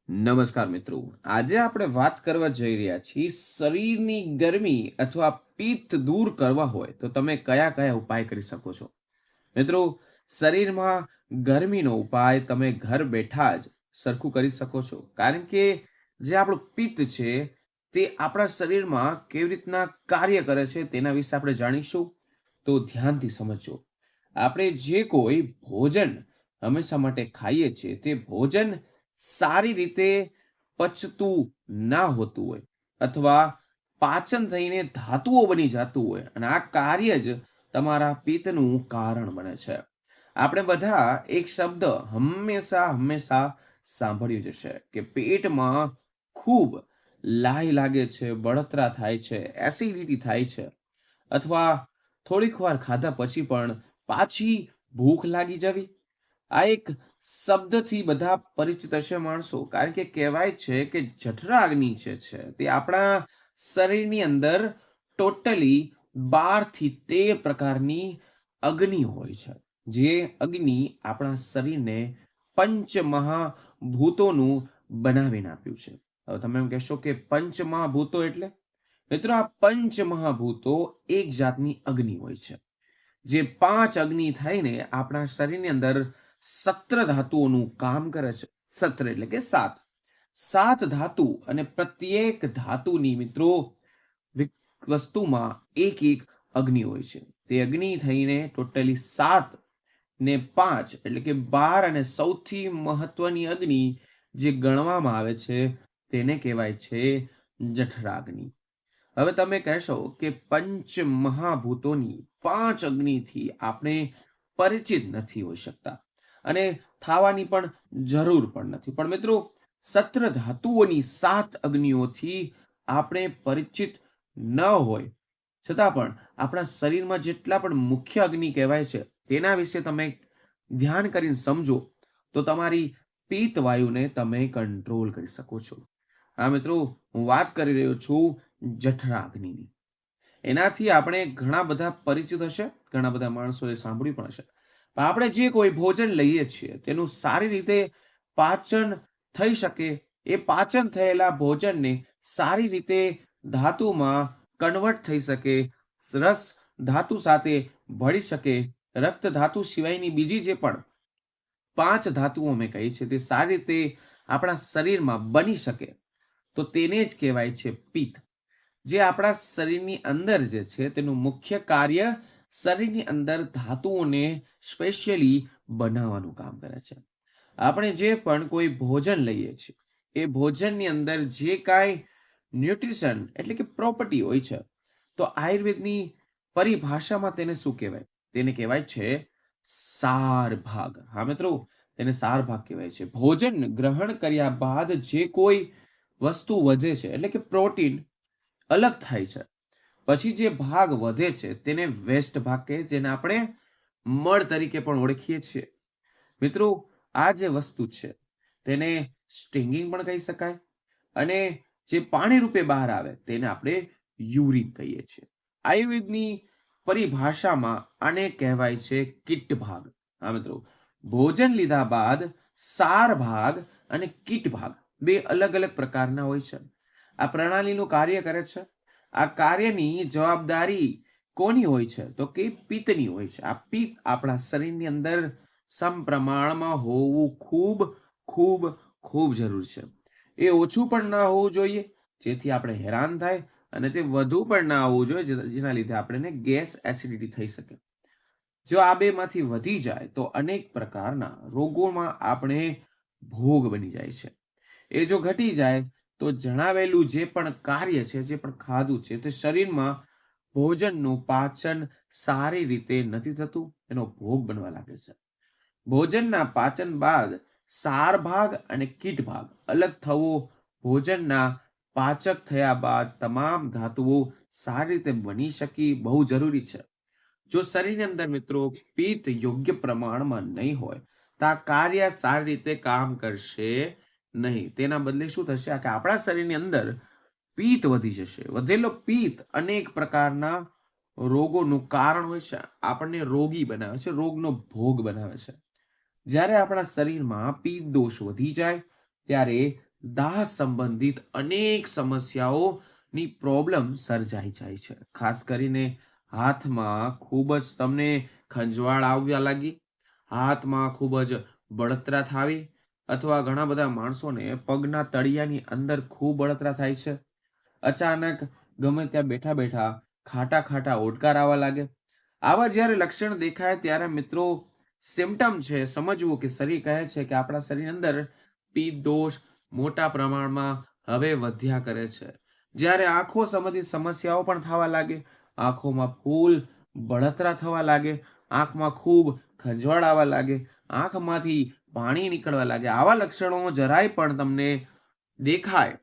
નમસ્કાર મિત્રો, આજે આપણે વાત કરવા જઈ રહ્યા છીએ શરીરની ગરમી અથવા પિત્ત દૂર કરવા હોય તો તમે કયા કયા ઉપાય કરી શકો છો. મિત્રો, શરીરમાં ગરમીનો ઉપાય તમે ઘર બેઠા જ સરખું કરી શકો છો, કારણ કે જે આપણું પિત્ત છે તે આપણા શરીરમાં કેવી રીતના કાર્ય કરે છે તેના વિશે આપણે જાણીશું. તો ધ્યાનથી સમજજો. આપણે જે કોઈ ભોજન હંમેશા માટે ખાઈએ છીએ તે ભોજન સારી રીતે પચતું ના હોતું હોય અથવા પાચન થઈને ધાતુઓ બની જતું હોય અને આ કાર્ય જ તમારા પિત્તનું કારણ બને છે. આપણે બધા એક શબ્દ હંમેશા હંમેશા સાંભળ્યું જ હશે કે પેટમાં ખૂબ લાઈ લાગે છે, બળતરા થાય છે, એસિડિટી થાય છે અથવા થોડીક વાર ખાધા પછી પણ પાછી ભૂખ લાગી જવી. આ એક શબ્દથી બધા પરિચિત હશે માણસો, કારણ કે કહેવાય છે કે જઠરાગ્નિ છે તે આપણા શરીરની અંદર ટોટલી 12 થી 13 પ્રકારની અગ્નિ હોય છે. જે અગ્નિ આપણા શરીરને પંચમહાભૂતોનું બનાવીને આપ્યું છે. હવે તમે એમ કહેશો કે પંચમહાભૂતો એટલે? મિત્રો, આ પંચમહાભૂતો એક જાતની અગ્નિ હોય છે. જે 5 અગ્નિ થઈને આપણા શરીરની અંદર 17 ધાતુઓનું કામ કરે છે. 17 એટલે કે 7. 7 ધાતુ અને પ્રત્યેક ધાતુની મિત્રો વસ્તુમાં એક એક અગ્નિ હોય છે. તે અગ્નિ થઈને ટોટલી 7 ને 5 એટલે કે 12 અને સૌથી મહત્વની અગ્નિ જે ગણવામાં આવે છે તેને કહેવાય છે જઠરાગ્નિ. હવે તમે કહેશો કે પંચ મહાભૂતોની 5 અગ્નિથી આપણે પરિચિત નથી હોઈ શકતા અને થવાની પણ જરૂર પણ નથી. પણ મિત્રો, 17 ધાતુઓની 7 અગ્નિઓથી આપણે પરિચિત ન હોય છતાં પણ આપણા શરીરમાં જેટલા પણ મુખ્ય અગ્નિ કહેવાય છે તેના વિશે તમે ધ્યાન કરીને સમજો તો તમારી પિત્ત વાયુને તમે કંટ્રોલ કરી શકો છો. હા મિત્રો, હું વાત કરી રહ્યો છું જઠરાગ્નિની. એનાથી આપણે ઘણા બધા પરિચિત હશે, ઘણા બધા માણસોએ સાંભળ્યું પણ હશે. પણ આપણે જે કોઈ ભોજન લઈએ છીએ તેનું સારી રીતે પાચન થઈ શકે, એ પાચન થયેલા ભોજનને સારી રીતે ધાતુમાં કન્વર્ટ થઈ શકે, રસ ધાતુ સાથે ભળી શકે, રક્ત ધાતુ સિવાયની બીજી જે પણ 5 ધાતુઓ મેં કહી છે તે સારી રીતે આપણા શરીરમાં બની શકે, તો તેને જ કહેવાય છે પિત્ત. જે આપણા શરીરની અંદર જે છે તેનું મુખ્ય કાર્ય શરીરની અંદર ધાતુઓને સ્પેશિયલી બનાવવાનું કામ કરે છે. આપણે જે પણ કોઈ ભોજન લઈએ છીએ એ ભોજનની અંદર જે કાંઈ ન્યુટ્રિશન એટલે કે પ્રોપર્ટી હોય છે, તો આયુર્વેદની પરિભાષામાં તેને શું કહેવાય? તેને કહેવાય છે સાર ભાગ. હા મિત્રો, તેને સાર ભાગ કહેવાય છે. ભોજન ગ્રહણ કર્યા બાદ જે કોઈ વસ્તુ વધે છે એટલે કે પ્રોટીન અલગ થાય છે, પછી જે ભાગ વધે છે તેને વેસ્ટ ભાગ કહે, જેને આપણે મળ તરીકે પણ ઓળખીએ છીએ. મિત્રો, આ જે વસ્તુ છે તેને સ્ટિંગિંગ પણ કહી શકાય અને જે પાણી રૂપે બહાર આવે તેને આપણે યુરિન કહીએ છીએ. આયુર્વેદની પરિભાષામાં આને કહેવાય છે કીટ ભાગ. હા મિત્રો, ભોજન લીધા બાદ સાર ભાગ અને કીટ ભાગ બે અલગ અલગ પ્રકારના હોય છે. આ પ્રણાલીનું કાર્ય કરે છે. આ કાર્યની જવાબદારી કોની હોય છે? તો કે પિત્તની હોય છે. આ પિત્ત આપણા શરીરની અંદર સમપ્રમાણમાં હોવું ખૂબ ખૂબ ખૂબ જરૂરી છે. એ ઓછું પણ ના હોવું જોઈએ જેથી આપણે હેરાન થાય, અને તે વધુ પણ ના હોવું જોઈએ જેના લીધે આપણને ગેસ એસિડિટી થઈ શકે. જો આ બેમાંથી વધી જાય તો અનેક પ્રકારના રોગોમાં આપણે ભોગ બની જાય છે. એ જો ઘટી જાય તો જણાવેલું જે પણ કાર્ય છે, જે પણ ખાધું છે તે શરીરમાં ભોજનનું પાચન સારી રીતે નથી થતું, એનો ભોગ બનવા લાગે છે. ભોજનના પાચન બાદ સાર ભાગ અને કીટ ભાગ અલગ થવો ભોજનના પાચક થયા બાદ તમામ ધાતુઓ સારી રીતે બની શકી બહુ જરૂરી છે. જો શરીરની અંદર મિત્રો પિત્ત યોગ્ય પ્રમાણમાં નહીં હોય તો આ કાર્ય સારી રીતે કામ કરશે નહીં. તેના બદલે શું થશે કે આપણા શરીરની અંદર પિત્ત વધી જશે. વધેલો પિત્ત અનેક પ્રકારના રોગોનું કારણ હોય છે, આપણને રોગી બનાવે છે, રોગનો ભોગ બનાવે છે. જ્યારે આપણા શરીરમાં પિત્ત દોષ વધી જાય ત્યારે દાહ સંબંધિત અનેક સમસ્યાઓની પ્રોબ્લેમ સર્જાઈ જાય છે. ખાસ કરીને હાથમાં ખૂબ જ તમને ખંજવાળ આવવા લાગી, હાથમાં ખૂબ જ બળતરા થાવી, અથવા ઘણા બધા માણસોને પગના તળિયાની અંદર ખૂબ બળતરા થાય છે. અચાનક ગમે ત્યાં બેઠા બેઠા ખાટા ખાટા ઓડકાર આવવા લાગે. આવા જ્યારે લક્ષણ દેખાય ત્યારે મિત્રો સિમ્પટમ છે સમજવું કે શરીર કહે છે કે આપણા શરીરની અંદર પિત્ત દોષ મોટા પ્રમાણમાં હવે વધ્યા કરે છે. જ્યારે આંખો સંબંધિત સમસ્યાઓ પણ થવા લાગે, આંખોમાં ફૂલ બળતરા થવા લાગે, આંખમાં ખૂબ ખંજવાળ આવવા લાગે, આંખમાંથી પાણી નીકળવા લાગે, આવા લક્ષણો જરાય પણ તમને દેખાય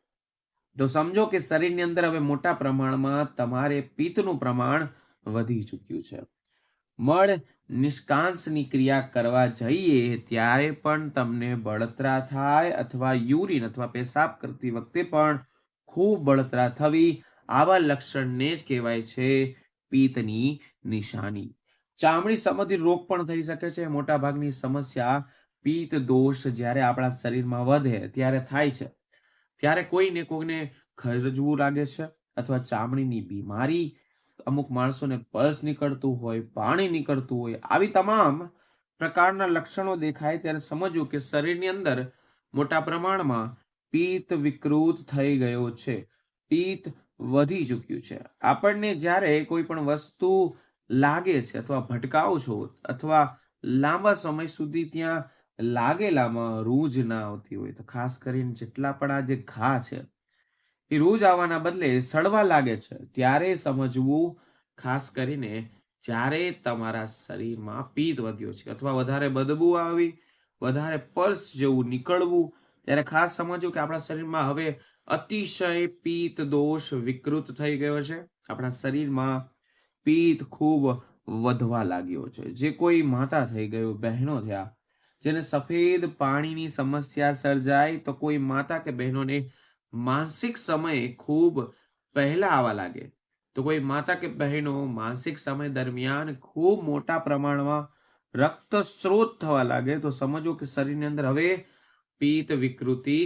તો સમજો કે શરીરની અંદર હવે મોટા પ્રમાણમાં તમારે પિત્તનું પ્રમાણ વધી ચૂક્યું છે. મળ નિષ્કાંસની ક્રિયા કરવા જઈએ ત્યારે પણ તમને બળતરા થાય, અથવા યુરિન અથવા પેશાબ કરતી વખતે પણ ખૂબ બળતરા થવી, આવા લક્ષણને જ કહેવાય છે પિત્તની નિશાની. ચામડી સંબંધિત રોગ પણ થઈ શકે છે. મોટા ભાગની સમસ્યા પિત્ત દોષ જ્યારે આપણા શરીરમાં વધે ત્યારે થાય છે. ત્યારે કોઈને કોઈને ખરજવું લાગે છે, અથવા ચામડીની બીમારી, અમુક માણસોને પલ્સ નીકળતું હોય, પાણી નીકળતું હોય, આવી તમામ પ્રકારના લક્ષણો દેખાય ત્યારે સમજવું કે શરીરની અંદર મોટા પ્રમાણમાં પિત્ત વિકૃત થઈ ગયો છે, પિત્ત વધી ચૂક્યું છે. આપણને જ્યારે કોઈ પણ વસ્તુ લાગે છે અથવા ભટકાવ છો, અથવા લાંબા સમય સુધી ત્યાં લાગેલામાં રૂજ ના આવતી હોય, તો ખાસ કરીને જેટલા પણ આ જે ઘા છે એ રોજ આવવાના બદલે સડવા લાગે છે, ત્યારે સમજવું ખાસ કરીને જ્યારે તમારા શરીરમાં પિત્ત વધ્યો છે, અથવા વધારે બદબુ આવી, વધારે પલ્સ જેવું નીકળવું, ત્યારે ખાસ સમજવું કે આપણા શરીરમાં હવે અતિશય પિત્ત દોષ વિકૃત થઈ ગયો છે. આપણા શરીરમાં પિત્ત ખૂબ વધવા લાગ્યો છે. જે કોઈ માતા થઈ ગયું, બહેનો થયા, જેને સફેદ પાણીની સમસ્યા સર્જાય, તો કોઈ માતા કે બહેનોને માસિક સમય ખૂબ પહેલા આવવા લાગે, તો કોઈ માતા કે બહેનો માસિક સમય દરમિયાન ખૂબ મોટા પ્રમાણમાં રક્ત સ્ત્રોત થવા લાગે, તો સમજો કે શરીરની અંદર હવે પિત્ત વિકૃતિ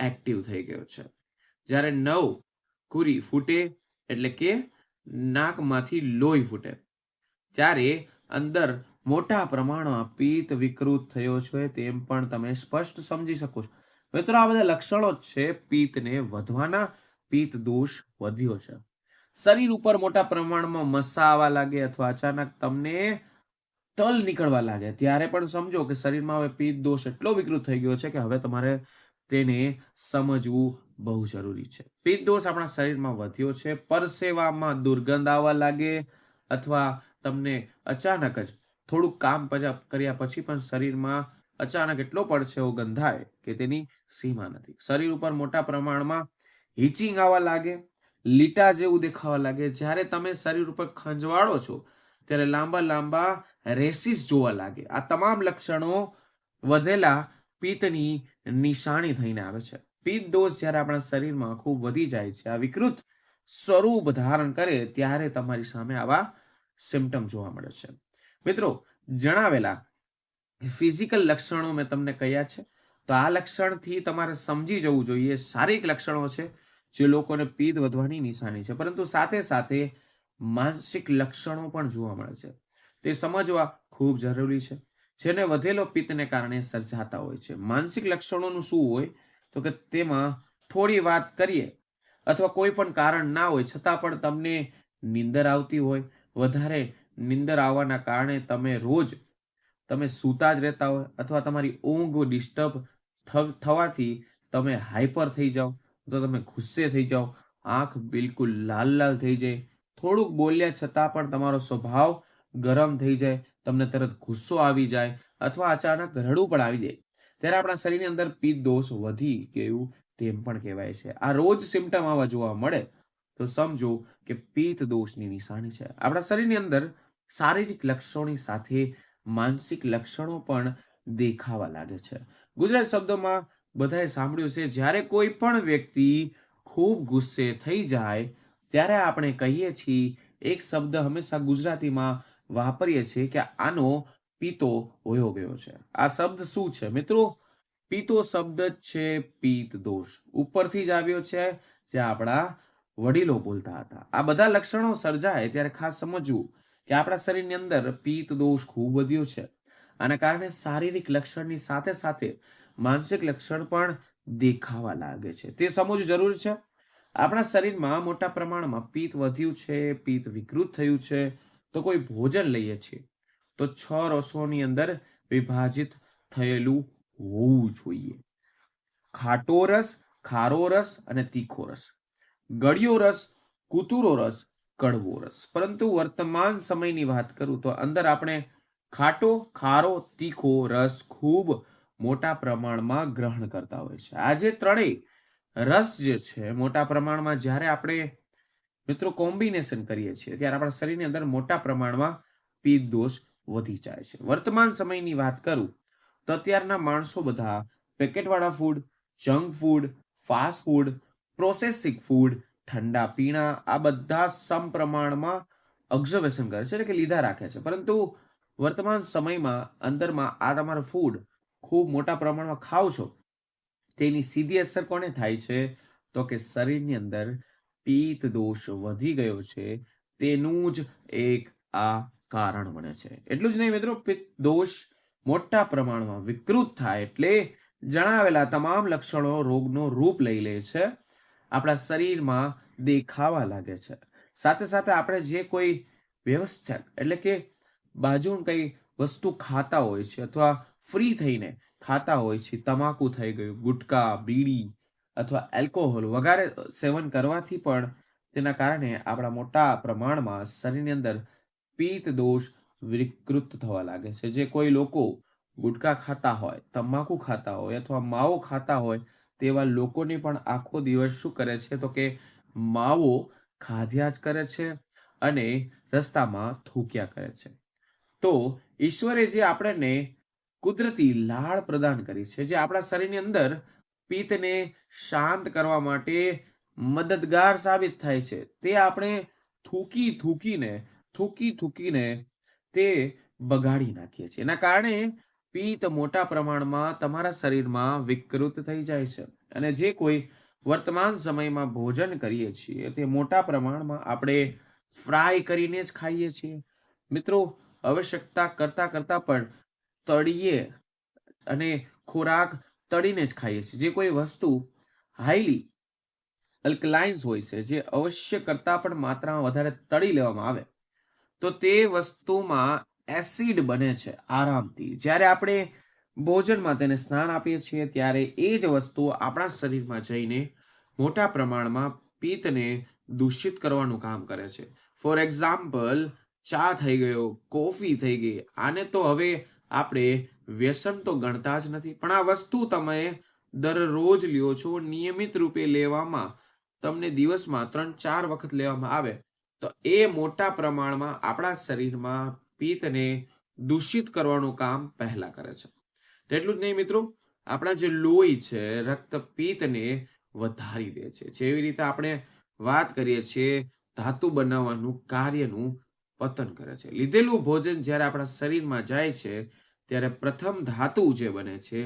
એક્ટિવ થઈ ગયો છે. જ્યારે નવ કુરી ફૂટે, એટલે કે નાકમાંથી લોહી ફૂટે, ત્યારે અંદર મોટા પ્રમાણમાં પિત્ત વિકૃત થયો છે તેમ પણ તમે સ્પષ્ટ સમજી શકો છો. મિત્રો આ બધા લક્ષણો જ છે પિત્તને વધવાના, પિત્ત દોષ વધ્યો છે. શરીર ઉપર મોટા પ્રમાણમાં મસા આવવા લાગે, અથવા અચાનક તમને તલ નીકળવા લાગે, ત્યારે પણ સમજો કે શરીરમાં હવે પિત્ત દોષ એટલો વિકૃત થઈ ગયો છે કે હવે તમારે તેને સમજવું બહુ જરૂરી છે. પિત્ત દોષ આપણા શરીરમાં વધ્યો છે. પરસેવામાં દુર્ગંધ આવવા લાગે, અથવા તમને અચાનક જ થોડુંક કામ કર્યા પછી પણ શરીરમાં અચાનક એટલો પડછેવો ગંધાય કે તેની સીમા નથી. શરીર ઉપર મોટા પ્રમાણમાં હિચિંગ આવવા લાગે, લીટા જેવું દેખાવા લાગે. જ્યારે તમે શરીર ઉપર ખંજવાળો છો ત્યારે લાંબા લાંબા રેસીસ જોવા લાગે. આ તમામ લક્ષણો વધેલા પિત્તની નિશાની થઈને આવે છે. પિત્ત દોષ જ્યારે આપણા શરીરમાં ખૂબ વધી જાય છે, આ વિકૃત સ્વરૂપ ધારણ કરે, ત્યારે તમારી સામે આવા સિમ્પટમ જોવા મળે છે. મિત્રો જણાવેલા ફિઝિકલ લક્ષણો મેં તમને કહ્યા છે, તો આ લક્ષણથી તમારે સમજી જવું જોઈએ શારીરિક લક્ષણો છે જે લોકોને પિત્ત વધવાની નિશાની છે, પરંતુ સાથે સાથે માનસિક લક્ષણો પણ જોવા મળે છે. તે સમજવા ખૂબ જરૂરી છે, જેને વધેલો પિત્તને કારણે સર્જાતા હોય છે. માનસિક લક્ષણોનું શું હોય, તો કે તેમાં થોડી વાત કરીએ અથવા કોઈ પણ કારણ ના હોય છતાં પણ તમને નીંદર આવતી હોય, વધારે નીંદર આવવાના કારણે તમે સૂતા જ રહેતા હોય, અથવા તમારી ઊંઘ ડિસ્ટર્બ થવાથી તમે હાઈપર થઈ જાઓ, તો તમે ગુસ્સે થઈ જાઓ, આંખ બિલકુલ લાલ લાલ થઈ જાય, થોડુંક બોલ્યા છતાં પણ તમારો સ્વભાવ ગરમ થઈ જાય, તમને તરત ગુસ્સો આવી જાય, અથવા અચાનક રડવું પણ આવી જાય, ત્યારે આપણા શરીરની અંદર પિત્ત દોષ વધી ગયું તેમ પણ કહેવાય છે. આ રોજ સિમ્પટમ આવા જોવા મળે તો સમજો કે પિત્ત દોષની નિશાની છે. આપણા શરીરની અંદર શારીરિક લક્ષણોની સાથે માનસિક લક્ષણો પણ દેખાવા લાગે છે. ગુજરાતી શબ્દોમાં બધાએ સાંભળ્યું છે, જ્યારે કોઈ પણ વ્યક્તિ ખૂબ ગુસ્સે થઈ જાય ત્યારે આપણે કહીએ છીએ, એક શબ્દ હંમેશા ગુજરાતીમાં વાપરીએ છીએ કે આનો પિત્તો વયો ગયો છે. આ શબ્દ શું છે મિત્રો? પિત્તો શબ્દ જ છે પિત્ત દોષ, ઉપરથી જ આવ્યો છે, જે આપણા વડીલો બોલતા હતા. આ બધા લક્ષણો સર્જાય ત્યારે ખાસ સમજવું કે આપણા શરીરની અંદર પિત્ત દોષ ખૂબ વધ્યો છે. આના કારણે શારીરિક લક્ષણની સાથે સાથે માનસિક લક્ષણ પણ દેખાવા લાગે છે. તે સમજવું જરૂરી છે. આપણા શરીરમાં મોટા પ્રમાણમાં પિત્ત વધ્યું છે, પિત્ત વિકૃત થયું છે, તો કોઈ ભોજન લઈએ છીએ તો 6 રસોની અંદર વિભાજિત થયેલું હોવું જોઈએ. ખાટો રસ, ખારો રસ અને તીખો રસ, ગળ્યો રસ, કુતુરો રસ, કડવો રસ. પરંતુ વર્તમાન સમયની વાત કરું તો અંદર આપણે ખાટો, ખારો, તીખો રસ ખૂબ મોટા પ્રમાણમાં ગ્રહણ કરતા હોય છે. આ જે ત્રણેય રસ જે છે મોટા પ્રમાણમાં જ્યારે આપણે મિત્રો કોમ્બિનેશન કરીએ છીએ ત્યારે આપણા શરીરની અંદર મોટા પ્રમાણમાં પિત્ત દોષ વધી જાય છે. વર્તમાન સમયની વાત કરું તો અત્યારના માણસો બધા પેકેટવાળા food, junk food, fast food, processing food, ઠંડા પીણા આ બધા સમપ્રમાણમાં ઓબ્ઝર્વેશન કરે છે, એટલે કે લીધા રાખે છે. પરંતુ વર્તમાન સમયમાં અંદરમાં આ તમારું ફૂડ ખૂબ મોટા પ્રમાણમાં ખાવ છો, તેની સીધી અસર કોને થાય છે? તો કે શરીરની અંદર પિત્ત દોષ વધી ગયો છે, તેનું જ એક આ કારણ બને છે. એટલું જ નહીં મિત્રો, પિત્ત દોષ મોટા પ્રમાણમાં વિકૃત થાય એટલે જણાવેલા તમામ લક્ષણો રોગનો રૂપ લઈ લે છે, આપણા શરીરમાં દેખાવા લાગે છે. સાથે સાથે આપણે જે કોઈ વ્યવસ્થા એટલે કે બાજુ કઈ વસ્તુ ખાતા હોય છે અથવા ફ્રી થઈને ખાતા હોય છે, તમાકુ થઈ ગયું, ગુટકા, બીડી અથવા એલ્કોહોલ વગેરે સેવન કરવાથી પણ તેના કારણે આપણા મોટા પ્રમાણમાં શરીરની અંદર પિત્ત દોષ વિકૃત થવા લાગે છે. જે કોઈ લોકો ગુટકા ખાતા હોય, તમાકુ ખાતા હોય અથવા માવો ખાતા હોય, તેવા લોકોની પણ આખો દિવસ શું કરે છે તો કે માવો ખાધ્યા જ કરે છે અને રસ્તામાં થૂક્યા કરે છે. તો ઈશ્વરે જે આપણને કુદરતી લાળ પ્રદાન કરી છે, જે આપણા શરીરની અંદર પિત્તને શાંત કરવા માટે મદદગાર સાબિત થાય છે, તે આપણે થૂકી થૂકીને તે બગાડી નાખીએ છીએ. એના કારણે પિત્ત મોટા પ્રમાણમાં તમારા શરીરમાં વિકૃત થઈ જાય છે. અને જે કોઈ વર્તમાન સમયમાં ભોજન કરીએ છીએ તે મોટા પ્રમાણમાં આપણે ફ્રાય કરીને જ ખાઈએ છીએ. મિત્રો, આવશ્યકતા કરતા કરતા પણ તળીએ અને ખોરાક તળીને જ ખાઈએ છીએ. જે કોઈ વસ્તુ હાઈલી અલ્કલાઇન્સ હોય છે, જે આવશ્યક કરતા પણ માત્રામાં વધારે તળી લેવામાં આવે તો તે વસ્તુમાં એસિડ બને છે આરામથી. જ્યારે આપણે ભોજનમાં તેને સ્નાન આપીએ છીએ ત્યારે એ જ વસ્તુ આપણા શરીરમાં જઈને મોટા પ્રમાણમાં પિત્તને દૂષિત કરવાનું કામ કરે છે. ફોર એક્ઝામ્પલ, ચા થઈ ગયો, કોફી થઈ ગઈ, આને તો હવે આપણે વ્યસન તો ગણતા જ નથી, પણ આ વસ્તુ તમે દરરોજ લ્યો છો, નિયમિત રૂપે લેવામાં તમને દિવસમાં 3-4 વખત લેવામાં આવે તો એ મોટા પ્રમાણમાં આપણા શરીરમાં પિત્તને દૂષિત કરવાનું કામ પહેલા કરે છે. તેટલું જ નહીં મિત્રો, આપણા જે લોહી છે રક્તપિત્તને વધારી દે છે. જેવી રીતે આપણે વાત કરીએ છીએ ધાતુ બનાવવાનું કાર્યનું પતન કરે છે. લીધેલું ભોજન જ્યારે આપણા શરીરમાં જાય છે ત્યારે પ્રથમ ધાતુ જે બને છે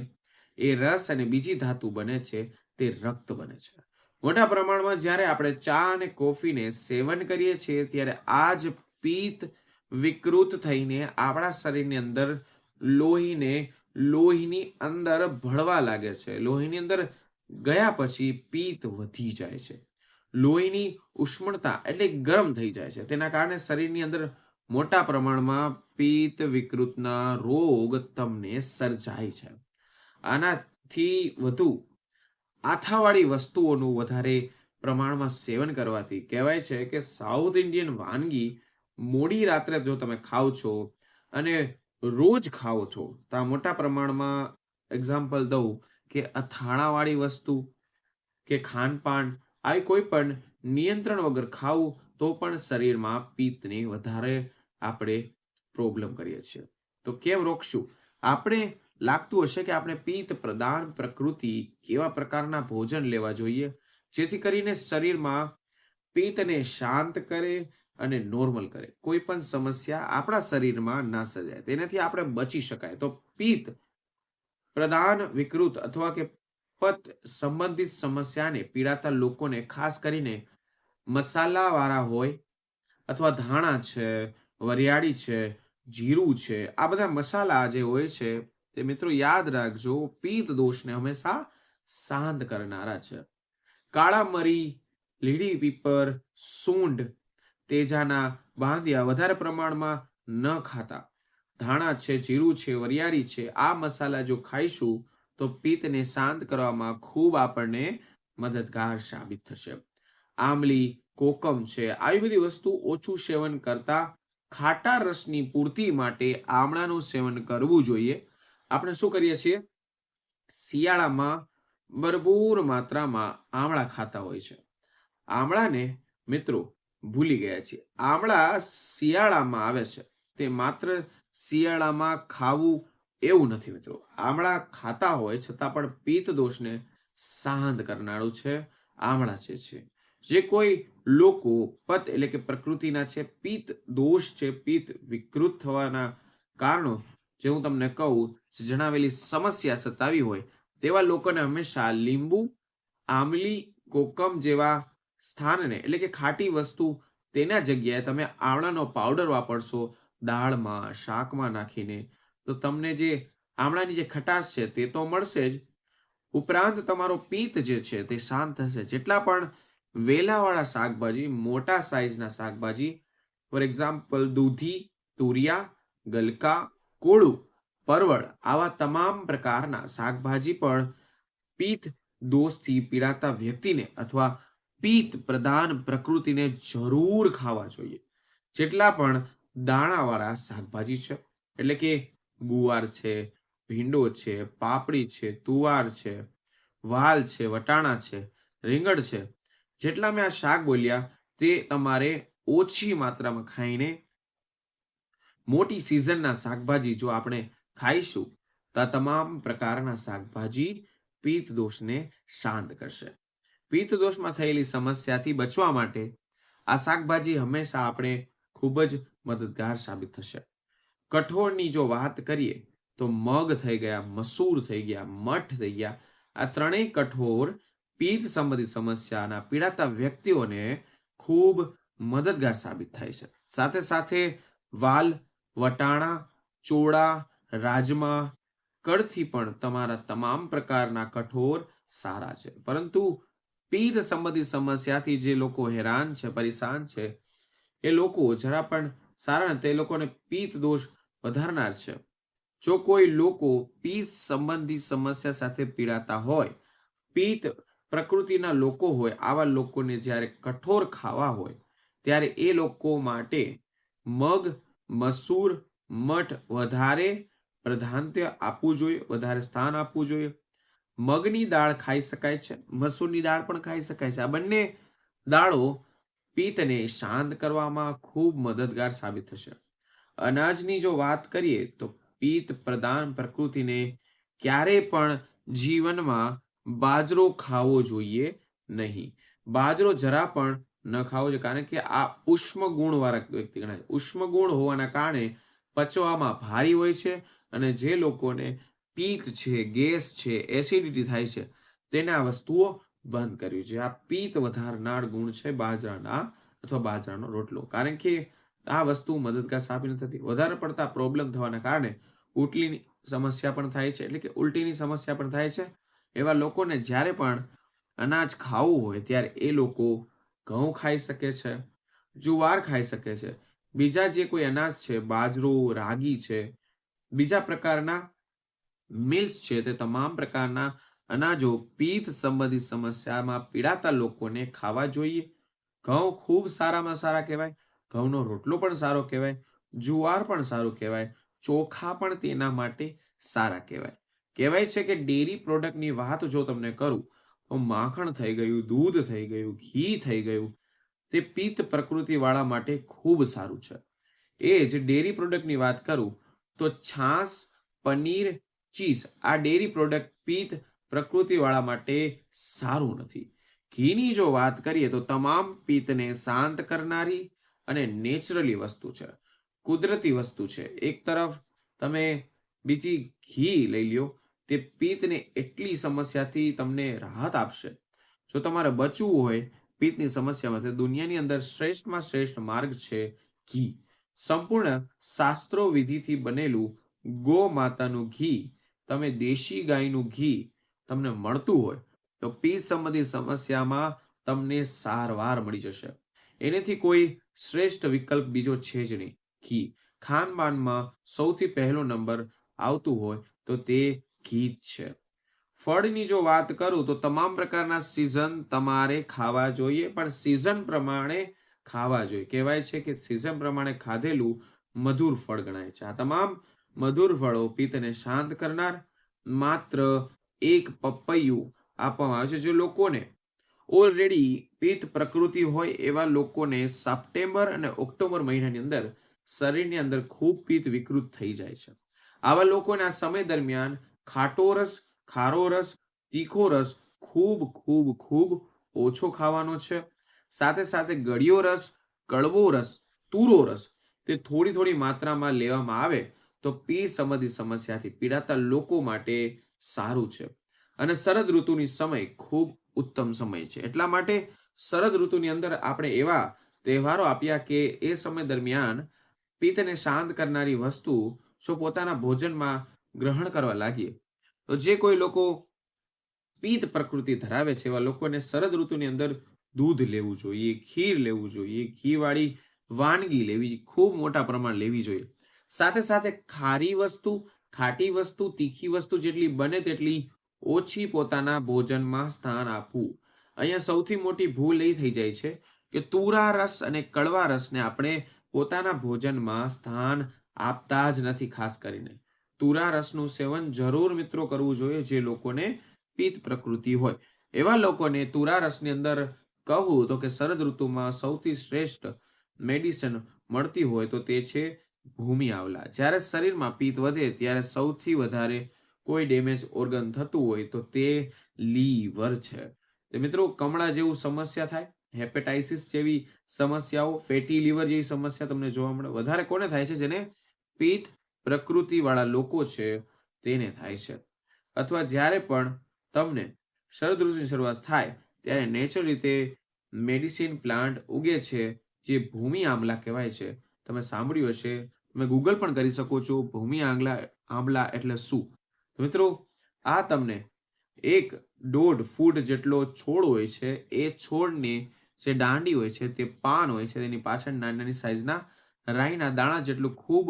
એ રસ અને બીજી ધાતુ બને છે તે રક્ત બને છે. મોટા પ્રમાણમાં જ્યારે આપણે ચા અને કોફીને સેવન કરીએ છીએ ત્યારે આ જ પિત્ત વિકૃત થઈને આપણા શરીરની અંદર લોહીની અંદર ભળવા લાગે છે. લોહીની અંદર ગયા પછી પિત્ત વધી જાય છે. લોહીની ઉષ્ણતા એટલે ગરમ થઈ જાય છે. તેના કારણે શરીરની અંદર મોટા પ્રમાણમાં પિત્ત વિકૃતના રોગ તમને સર્જાય છે. આનાથી વધુ આથાવાળી વસ્તુઓનું વધારે પ્રમાણમાં સેવન કરવાથી કહેવાય છે કે સાઉથ ઇન્ડિયન વાનગી મોડી રાત્રે જો તમે ખાઓ છો અને રોજ ખાઓ છો તો આ મોટા પ્રમાણમાં એક્ઝામ્પલ દઉં કે અથાણાવાળી વસ્તુ કે ખાનપાન આવી કોઈ પણ નિયંત્રણ વગર ખાવું તો પણ શરીરમાં પિત્તને વધારે આપણે પ્રોબ્લેમ કરીએ છીએ. તો કેમ રોકશું? આપણે લાગતું હશે કે આપણે પિત્ત પ્રદાન પ્રકૃતિ કેવા પ્રકારના ભોજન લેવા જોઈએ જેથી કરીને શરીરમાં પિત્તને શાંત કરે અને નોર્મલ કરે, કોઈ પણ સમસ્યા આપણા શરીરમાં ના સર્જાય, તેનાથી આપણે બચી શકાય. તો પિત્ત પ્રદાન વિકૃત અથવા કે પત સંબંધિત સમસ્યાને પીડાતા લોકોને ખાસ કરીને મસાલા વાળા હોય અથવા ધાણા છે, વરિયાળી છે, જીરું છે, આ બધા મસાલા જે હોય છે તે મિત્રો યાદ રાખજો પિત્ત દોષને હંમેશા શાંત કરનારા છે. કાળા મરી, લીલી પીપર, સૂંઢ, તેજાના બાંધિયા વધારે પ્રમાણમાં ન ખાતા. ધાણા છે, જીરું છે, વરિયાળી છે, આ મસાલા જો ખાઈશું તો પિત્તને શાંત કરવામાં ખૂબ આપણને મદદગાર સાબિત થશે. આમલી, કોકમ છે, આવી બધી વસ્તુ ઓછું સેવન કરતા ખાટા રસની પૂર્તિ માટે આમળાનું સેવન કરવું જોઈએ. આપણે શું કરીએ છીએ? શિયાળામાં ભરપૂર માત્રામાં આમળા ખાતા હોય છે. આમળાને મિત્રો ભૂલી ગયા છીએ. આમળા શિયાળામાં આવે છે. તે માત્ર શિયાળામાં ખાવું એવું નથી મિત્રો. આમળા ખાતા હોય છતાં પણ પિત્ત દોષને શાંત કરનારું છે આમળા છે. જે કોઈ લોકો પત એટલે કે પ્રકૃતિના છે, પિત્ત દોષ છે, પિત્ત વિકૃત થવાના કારણો જે હું તમને કહું, જણાવેલી સમસ્યા સતાવી હોય તેવા લોકોને હંમેશા લીંબુ, આમલી, કોકમ જેવા સ્થાનને એટલે કે ખાટી વસ્તુ તેના જગ્યાએ તમે આમળાનો પાવડર વાપરશો દાળમાં, શાકમાં નાખીને, તો તમને જે આમળાની જે ખટાશ છે તે તો મળશે જ, ઉપરાંત તમારો પિત્ત જે છે તે શાંત થશે. જેટલા પણ વેલાવાળા શાકભાજી, મોટા સાઈઝના શાકભાજી, ફોર એક્ઝામ્પલ દૂધી, તુરિયા, ગલકા, કોળું, પરવળ, આવા તમામ પ્રકારના શાકભાજી પણ પિત્ત દોષથી પીડાતા વ્યક્તિને અથવા પિત્ત પ્રધાન પ્રકૃતિને જરૂર ખાવા જોઈએ. જેટલા પણ દાણાવાળા શાકભાજી છે એટલે કે ગુવાર છે, ભીંડો છે, પાપડી છે, તુવાર છે, વાલ છે, વટાણા છે, રીંગણ છે, જેટલા મેં આ શાક બોલ્યા તે તમારે ઓછી માત્રામાં ખાઈને મોટી સિઝનના શાકભાજી જો આપણે ખાઈશું તો તમામ પ્રકારના શાકભાજી પિત્ત દોષને શાંત કરશે. પિત્ત દોષમાં થયેલી સમસ્યાથી બચવા માટે આ શાકભાજી હંમેશા આપણે ખૂબ જ મદદગાર સાબિત થશે. કઠોળની જો વાત કરીએ તો મગ થઈ ગયા, મસૂર થઈ ગયા, મઠ થઈ ગયા, આ ત્રણેય કઠોળ પિત્ત સંબંધિત સમસ્યાના પીડાતા વ્યક્તિઓને ખૂબ મદદગાર સાબિત થાય છે. સાથે સાથે વાલ, વટાણા, ચોળા, રાજમા, કળથી પણ તમારા તમામ પ્રકારના કઠોળ સારા છે. પરંતુ પિત્ત સંબંધિત સમસ્યાથી જે લોકો હેરાન છે, પરેશાન છે, એ લોકો જરા પણ સારા નથી, એ લોકોને પિત્ત દોષ વધારનાર છે. જો કોઈ લોકો પિત્ત સંબંધી સમસ્યા સાથે પીડાતા હોય, પિત્ત પ્રકૃતિના લોકો હોય, આવા લોકોને જ્યારે કઠોળ ખાવા હોય ત્યારે એ લોકો માટે મગ, મસૂર, મઠ વધારે પ્રાધાન્ય આપવું જોઈએ, વધારે સ્થાન આપવું જોઈએ. મગની દાળ ખાઈ શકાય છે, મસૂરની દાળ પણ ખાઈ શકાય છે. આ બંને દાળો પિત્તને શાંત કરવામાં ખૂબ મદદગાર સાબિત થશે. અનાજની જો વાત કરીએ તો પિત્ત પ્રધાન પ્રકૃતિને ક્યારે પણ જીવનમાં બાજરો ખાવો જોઈએ નહીં. બાજરો જરા પણ ન ખાવો જોઈએ, કારણ કે આ ઉષ્મ ગુણ વાળા વ્યક્તિ ગણાય. ઉષ્મ ગુણ હોવાના કારણે પચવામાં ભારી હોય છે અને જે લોકોને પિત્ત છે, ગેસ છે, એસિડિટી થાય છે તેને આ વસ્તુઓ બંધ કરવી જોઈએ. આ પિત્ત વધારનાર ગુણ છે બાજરાના અથવા બાજરાનો રોટલો, કારણ કે આ વસ્તુ મદદગાર સાબિત નથી થતી. વધારે પડતા પ્રોબ્લેમ થવાના કારણે ઉલટીની સમસ્યા પણ થાય છે, એટલે કે ઉલટીની સમસ્યા પણ થાય છે. એવા લોકોને જ્યારે પણ અનાજ ખાવું હોય ત્યારે એ લોકો ઘઉં ખાઈ શકે છે, જુવાર ખાઈ શકે છે, બીજા જે કોઈ અનાજ છે, બાજરો, રાગી છે, બીજા પ્રકારના મિલ્સ છે, તે તમામ પ્રકારના અનાજો પિત્ત સંબંધિત સમસ્યામાં પીડાતા લોકોને ખાવા જોઈએ. ઘઉં ખૂબ સારામાં સારા કહેવાય, ઘઉંનો રોટલો પણ સારો કહેવાય, જુવાર પણ સારું કહેવાય, ચોખા પણ તેના માટે સારા કહેવાય. કહેવાય છે કે ડેરી પ્રોડક્ટની વાત જો તમને કરું તો માખણ થઈ ગયું, દૂધ થઈ ગયું, ઘી થઈ ગયું, તે પિત્ત પ્રકૃતિવાળા માટે ખૂબ સારું છે. એ જ ડેરી પ્રોડક્ટની વાત કરું તો છાશ, પનીર, ચીઝ, આ ડેરી પ્રોડક્ટ પિત્ત પ્રકૃતિવાળા માટે સારું નથી. ઘીની જો વાત કરીએ તો તમામ પિત્તને શાંત કરનારી અને નેચરલી વસ્તુ છે, કુદરતી વસ્તુ છે. એક તરફ તમે બીજી ઘી લઈ લ્યો, તે પિત્તને એટલી સમસ્યાથી તમને રાહત આપશે. જો તમારે બચવું હોય પિત્તની સમસ્યામાં, તો દુનિયાની અંદર શ્રેષ્ઠમાં શ્રેષ્ઠ માર્ગ છે ઘી. સંપૂર્ણ શાસ્ત્રો વિધિથી બનેલું ગો માતાનું ઘી, તમે દેશી ગાયનું ઘી તમને મળતું હોય તો પિત્ત સંબંધી સમસ્યામાં તમને સારવાર મળી જશે. એનેથી કોઈ શ્રેષ્ઠ વિકલ્પ બીજો છે જ નહીં. ઘી ખાનપાનમાં સૌથી પહેલો નંબર આવતું હોય તો તે ઘી જ છે. ફળની જો વાત કરું તો તમામ પ્રકારના સીઝન તમારે ખાવા જોઈએ, પણ સીઝન પ્રમાણે ખાવા જોઈએ. કહેવાય છે કે સીઝન પ્રમાણે ખાધેલું મધુર ફળ ગણાય છે. આ તમામ મધુર ફળો પિત્તને શાંત કરનાર માત્ર એક પપૈયું આપવામાં આવે છે. જે લોકોને ઓલરેડી પિત્ત પ્રકૃતિ હોય એવા લોકોને સપ્ટેમ્બર અને ઓક્ટોબર મહિનાની અંદર શરીરની અંદર ખૂબ પિત્ત વિકૃત થઈ જાય છે. આવા લોકોને આ સમય દરમિયાન ખાટો રસ, ખારો રસ, તીખો રસ ખૂબ ખૂબ ખૂબ ઓછો ખાવાનો છે. સાથે સાથે ગળ્યો રસ, કડવો રસ, તુરો રસ તે થોડી થોડી માત્રામાં લેવામાં આવે તો પિત્ત સંબંધી સમસ્યાથી પીડાતા લોકો માટે સારું છે. અને શરદ ઋતુની સમય ખૂબ ઉત્તમ સમય છે. એટલા માટે શરદ ઋતુની અંદર આપણે એવા તહેવારો આપ્યા કે એ સમય દરમિયાન પિત્તને શાંત કરનારી વસ્તુ જો પોતાના ભોજનમાં ગ્રહણ કરવા લાગીએ, તો જે કોઈ લોકો પિત્ત પ્રકૃતિ ધરાવે છે એવા લોકોને શરદ ઋતુની અંદર દૂધ લેવું જોઈએ, ખીર લેવું જોઈએ, ઘીવાળી વાનગી લેવી, ખૂબ મોટા પ્રમાણ લેવી જોઈએ. સાથે સાથે ખારી વસ્તુ, ખાટી વસ્તુ, તીખી વસ્તુ જેટલી બને તેટલી ઓછી પોતાના ભોજનમાં સ્થાન આપવું. અહીંયા સૌથી મોટી ભૂલ એ થઈ જાય છે કે તુરા રસ અને કડવા રસને આપણે પોતાના ભોજનમાં સ્થાન આપતા જ નથી. ખાસ કરીને તુરા રસનું સેવન જરૂર મિત્રો કરવું જોઈએ જે લોકોને પિત્ત પ્રકૃતિ હોય. એવા લોકોને તુરા રસની અંદર કહું તો કે શરદ ઋતુમાં સૌથી શ્રેષ્ઠ મેડિસિન મળતી હોય તો તે છે ભૂમિ આવલા. જ્યારે શરીરમાં પિત્ત વધે ત્યારે સૌથી વધારે કોઈ ડેમેજ ઓર્ગન થતું હોય તો તે લીવર છે. તો મિત્રો કમળા જેવું સમસ્યા થાય, હેપેટાઇટિસ જેવી સમસ્યાઓ, ફેટી લીવર જેવી સમસ્યા તમને જોવા મળે. વધારે કોને થાય છે? જેને પિત્ત પ્રકૃતિ વાળા લોકો છે તેને થાય છે. અથવા જ્યારે પણ તમને શરદ ઋતુની શરૂઆત થાય ત્યારે નેચરલ રીતે મેડિસિન પ્લાન્ટ ઉગે છે જે ભૂમિ આમલા કહેવાય છે. તમે સાંભળ્યું હશે, તમે ગૂગલ પણ કરી શકો છો ભૂમિ આમલા એટલે શું. તો મિત્રો આ તમને 1.5 ફૂટ જેટલો છોડ હોય છે. એ છોડની જે દાંડી હોય છે, તે પાન હોય છે, તેની પાછળ નાની નાની સાઈઝના રાઈના દાણા જેટલું ખૂબ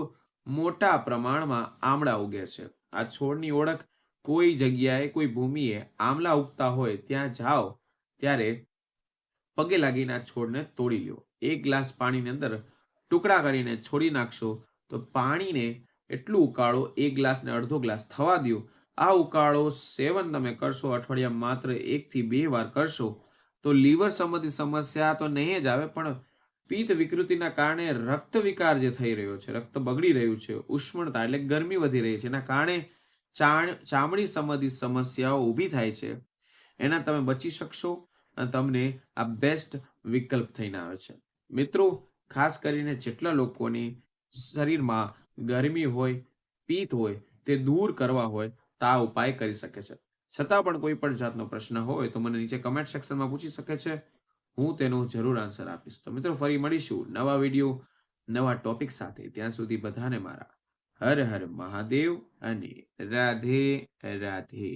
મોટા પ્રમાણમાં આમળા ઉગે છે. આ છોડની ઓળખ કોઈ જગ્યાએ કોઈ ભૂમિએ આમલા ઉગતા હોય ત્યાં જાઓ ત્યારે પગે લાગીને આ છોડને તોડી લ્યો. 1 ગ્લાસ પાણીની અંદર ટુકડા કરીને છોડી નાખશો તો પાણીને એટલું ઉકાળો, 1 ગ્લાસને અડધો ગ્લાસ થવા દો. આ ઉકાળો સેવન તમે કરશો અઠવાડિયામાં માત્ર 1 થી 2 વાર કરશો તો લીવર સંબંધી સમસ્યા તો નહીં જ આવે, પણ પિત્ત વિકૃતિના કારણે રક્ત વિકાર જે થઈ રહ્યો છે, રક્ત બગડી રહ્યું છે, ઉષ્ણતા એટલે ગરમી વધી રહી છે, એના કારણે ચામડી સંબંધી સમસ્યાઓ ઊભી થાય છે, એના તમે બચી શકશો અને તમને આ બેસ્ટ વિકલ્પ થઈને આવે છે. મિત્રો ખાસ કરીને જેટલા લોકોની શરીરમાં ગરમી હોય, પિત્ત હોય, તે દૂર કરવા હોય તો આ ઉપાય કરી શકે છે. છતાં પણ કોઈ પણ જાતનો પ્રશ્ન હોય તો મને નીચે કમેન્ટ સેક્શનમાં પૂછી શકે છે. હું તેનો જરૂર આન્સર આપીશ. તો મિત્રો ફરી મળીશું નવા વિડીયો, નવા ટોપિક સાથે. ત્યાં સુધી બધાને મારા હર હર મહાદેવ અને રાધે રાધે.